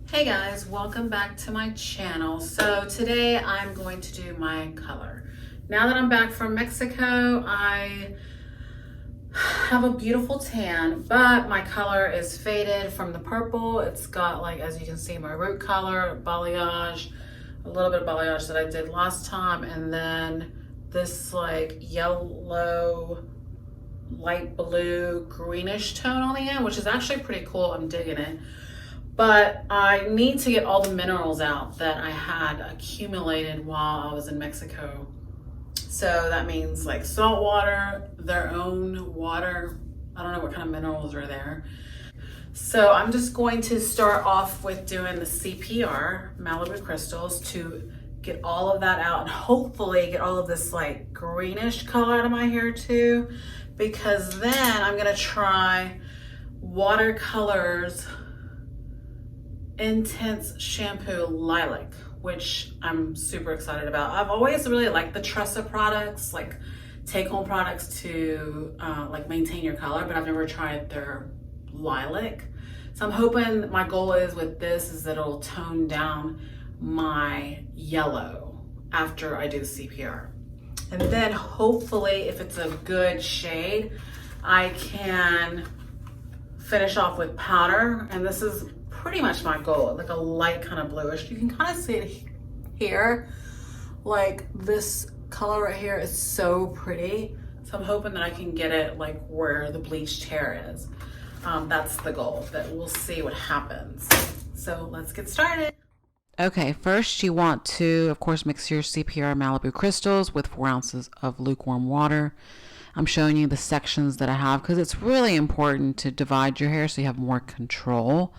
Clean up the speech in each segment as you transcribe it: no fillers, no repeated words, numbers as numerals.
Hey guys, welcome back to my channel. So today I'm going to do my color. Now that I'm back from Mexico, I have a beautiful tan, but my color is faded from the purple. It's got, like, as you can see, my root color, balayage, a little bit of balayage that I did last time, and then this like yellow, light blue, greenish tone on the end, which is actually pretty cool. I'm digging it. But I need to get all the minerals out that I had accumulated while I was in Mexico. So that means like salt water, their own water. I don't know what kind of minerals are there. So I'm just going to start off with doing the CPR, Malibu crystals, to get all of that out and hopefully get all of this like greenish color out of my hair too, because then I'm gonna try Watercolors Intense Shampoo Lilac, which I'm super excited about. I've always really liked the Tressa products, like take-home products to like maintain your color, but I've never tried their lilac. So I'm hoping, my goal is with this is that it'll tone down my yellow after I do the CPR. And then hopefully, if it's a good shade, I can finish off with powder. And this is pretty much my goal, like a light kind of bluish. You can kind of see it here, like this color right here is so pretty. So I'm hoping that I can get it like where the bleached hair is. That's the goal, but we'll see what happens. So let's get started. Okay, first you want to, of course, mix your CPR Malibu crystals with 4 ounces of lukewarm water. I'm showing you the sections that I have because it's really important to divide your hair so you have more control.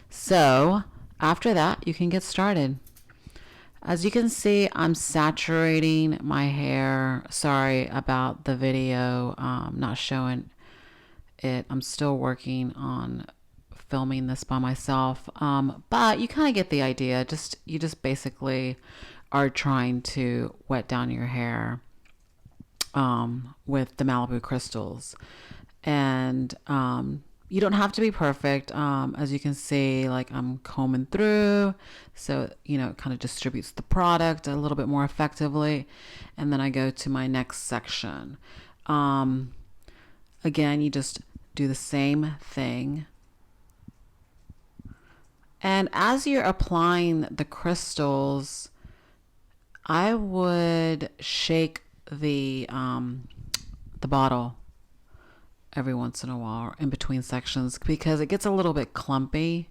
So after that, you can get started. As you can see, I'm saturating my hair. Sorry about the video, not showing it. I'm still working on filming this by myself, but you kind of get the idea. You just basically are trying to wet down your hair with the Malibu crystals, and you don't have to be perfect. As you can see, like I'm combing through, so you know, it kind of distributes the product a little bit more effectively. And then I go to my next section. Again, you just do the same thing. And as you're applying the crystals, I would shake the bottle every once in a while in between sections because it gets a little bit clumpy.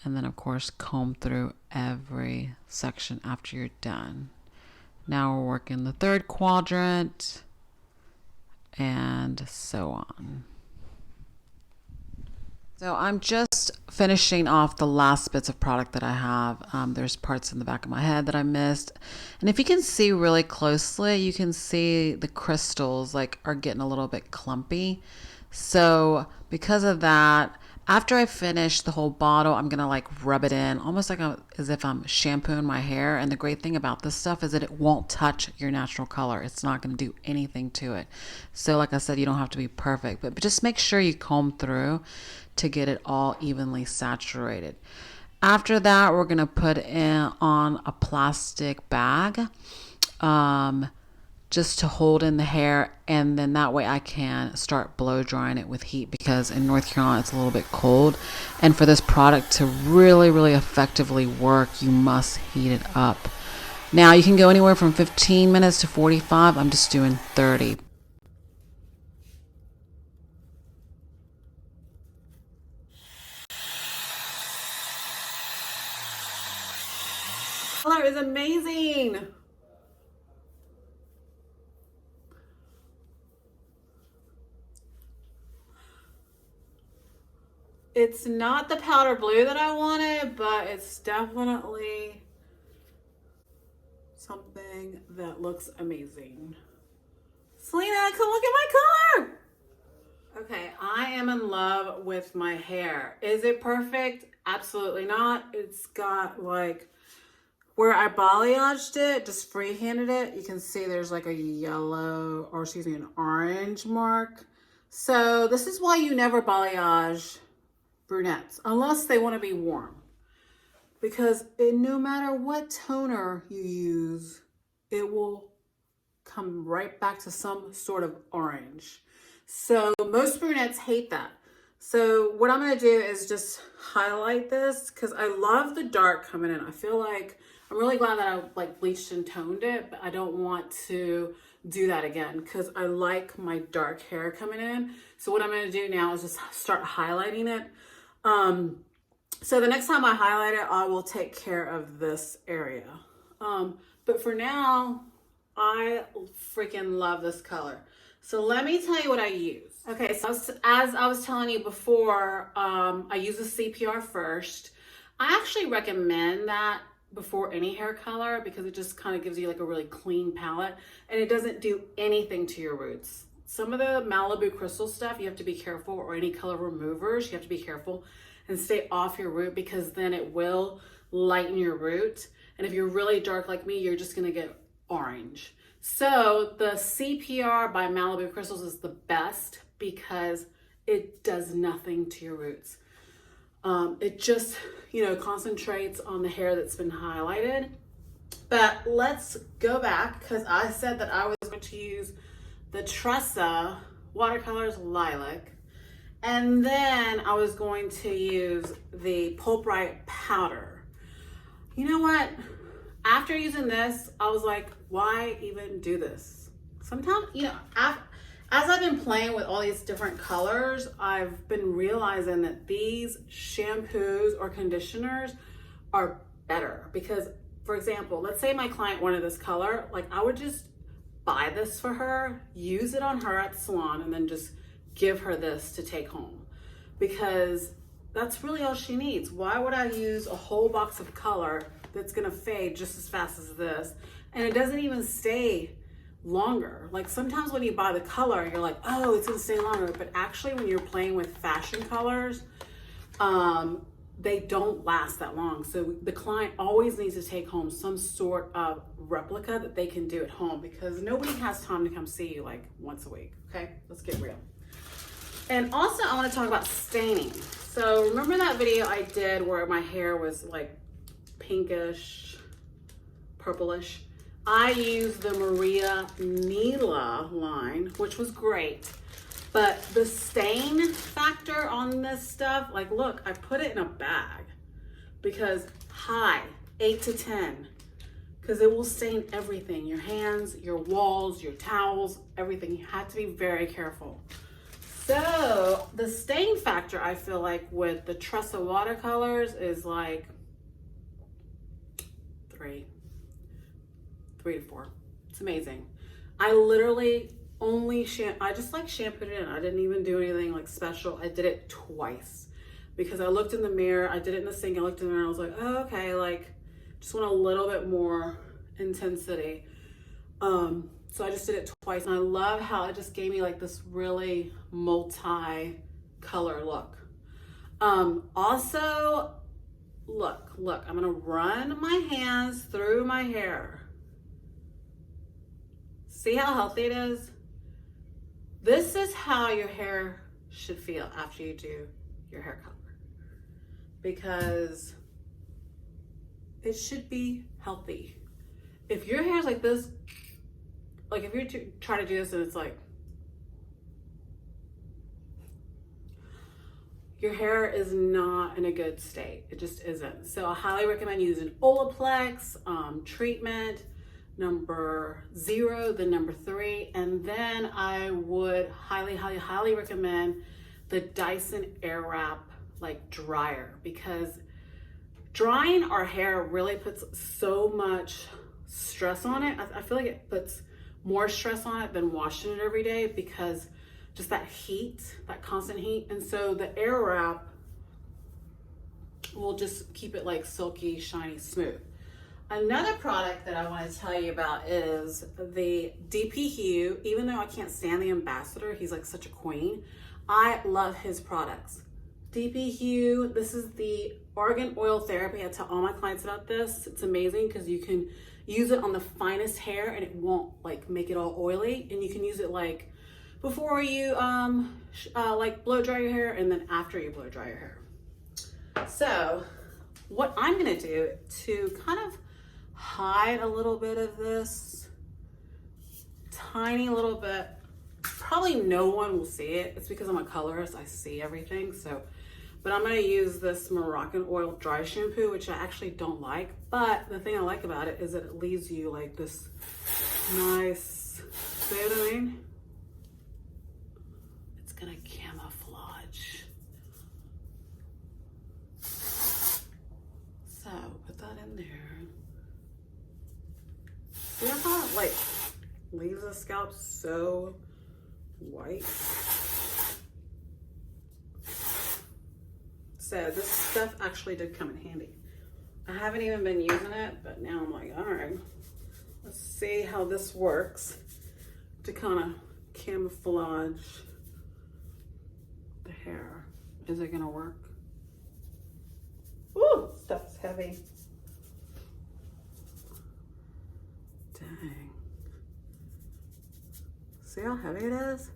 And then of course comb through every section after you're done. Now we're working the third quadrant and so on. So I'm just finishing off the last bits of product that I have. There's parts in the back of my head that I missed. And if you can see really closely, you can see the crystals like are getting a little bit clumpy. So because of that, after I finish the whole bottle, I'm gonna like rub it in almost like as if I'm shampooing my hair. And the great thing about this stuff is that it won't touch your natural color. It's not gonna do anything to it. So like I said, you don't have to be perfect, but just make sure you comb through to get it all evenly saturated. After that, we're gonna put on a plastic bag just to hold in the hair, and then that way I can start blow drying it with heat, because in North Carolina it's a little bit cold, and for this product to really effectively work, you must heat it up. Now you can go anywhere from 15 minutes to 45. I'm just doing 30. Color is amazing. It's not the powder blue that I wanted, but it's definitely something that looks amazing. Selena, come look at my color. Okay, I am in love with my hair. Is it perfect? Absolutely not. It's got like, where I balayaged it, just freehanded it, you can see there's like a yellow, or excuse me, an orange mark. So this is why you never balayage brunettes, unless they want to be warm. Because no matter what toner you use, it will come right back to some sort of orange. So most brunettes hate that. So what I'm going to do is just highlight this because I love the dark coming in. I feel like I'm really glad that I like bleached and toned it, but I don't want to do that again because I like my dark hair coming in. So what I'm going to do now is just start highlighting it. So the next time I highlight it, I will take care of this area. But for now, I freaking love this color. So let me tell you what I use. Okay, so as I was telling you before, I use a CPR first. I actually recommend that before any hair color because it just kind of gives you like a really clean palette and it doesn't do anything to your roots. Some of the Malibu crystal stuff, you have to be careful, or any color removers, you have to be careful and stay off your root because then it will lighten your root. And if you're really dark like me, you're just gonna get orange. So the CPR by Malibu Crystals is the best because it does nothing to your roots. It just, concentrates on the hair that's been highlighted. But let's go back because I said that I was going to use the Tressa Watercolors Lilac. And then I was going to use the Pulp Right powder. You know what? After using this, I was like, why even do this? Sometimes, as I've been playing with all these different colors, I've been realizing that these shampoos or conditioners are better. Because, for example, let's say my client wanted this color, like I would just buy this for her, use it on her at the salon, and then just give her this to take home because that's really all she needs. Why would I use a whole box of color that's gonna fade just as fast as this? And it doesn't even stay longer. Like sometimes when you buy the color, you're like, oh, it's gonna stay longer. But actually when you're playing with fashion colors, they don't last that long. So the client always needs to take home some sort of replica that they can do at home because nobody has time to come see you like once a week, okay? Let's get real. And also I wanna talk about staining. So remember that video I did where my hair was like pinkish, purplish? I used the Maria Nila line, which was great. But the stain factor on this stuff, like look, I put it in a bag because high, 8 to 10, because it will stain everything, your hands, your walls, your towels, everything. You have to be very careful. So the stain factor, I feel like with the Tressa watercolors is like 3 to 4. It's amazing. I literally I just like shampooed it in. I didn't even do anything like special. I did it twice because I looked in the mirror. I did it in the sink. I looked in the mirror. I was like, oh, okay, like just want a little bit more intensity. So I just did it twice, and I love how it just gave me like this really multi-color look. Also, look, I'm gonna run my hands through my hair. See how healthy it is? This is how your hair should feel after you do your hair color, because it should be healthy. If your hair is like this, like if you're trying to do this and it's like, your hair is not in a good state. It just isn't. So I highly recommend using Olaplex treatment number 0, the number 3, and then I would highly recommend the Dyson Airwrap like dryer, because drying our hair really puts so much stress on it. I feel like it puts more stress on it than washing it every day because just that heat, that constant heat. And so the Airwrap will just keep it like silky, shiny, smooth. Another product that I want to tell you about is the DP Hue. Even though I can't stand the ambassador, he's like such a queen, I love his products. DP Hue, this is the argan oil therapy. I tell all my clients about this. It's amazing because you can use it on the finest hair and it won't like make it all oily, and you can use it like before you like blow dry your hair and then after you blow dry your hair. So what I'm gonna do to kind of hide a little bit of this, tiny little bit, probably no one will see it. It's because I'm a colorist, I see everything. So, but I'm gonna use this Moroccan oil dry shampoo, which I actually don't like. But the thing I like about it is that it leaves you like this nice, see what I mean? It's gonna camouflage. So put that in there. See how it like leaves the scalp so white? So this stuff actually did come in handy. I haven't even been using it, but now I'm like, all right, let's see how this works to kind of camouflage the hair. Is it gonna work? Ooh, stuff's heavy. Dang. See how heavy it is?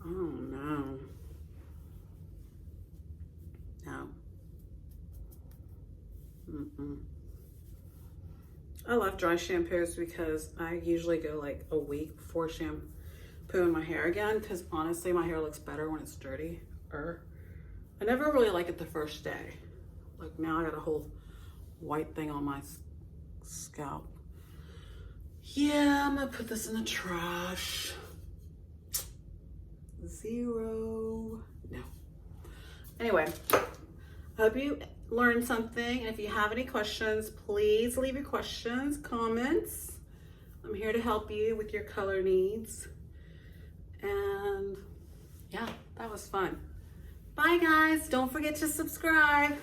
Oh no. No. I love dry shampoos because I usually go like a week before shampooing my hair again, because honestly my hair looks better when it's dirty. I never really like it the first day. Like now I got a whole white thing on my scalp. Yeah, I'm gonna put this in the trash. 0. No. Anyway, I hope you learned something. And if you have any questions, please leave your questions, comments. I'm here to help you with your color needs. And yeah, that was fun. Bye guys, don't forget to subscribe.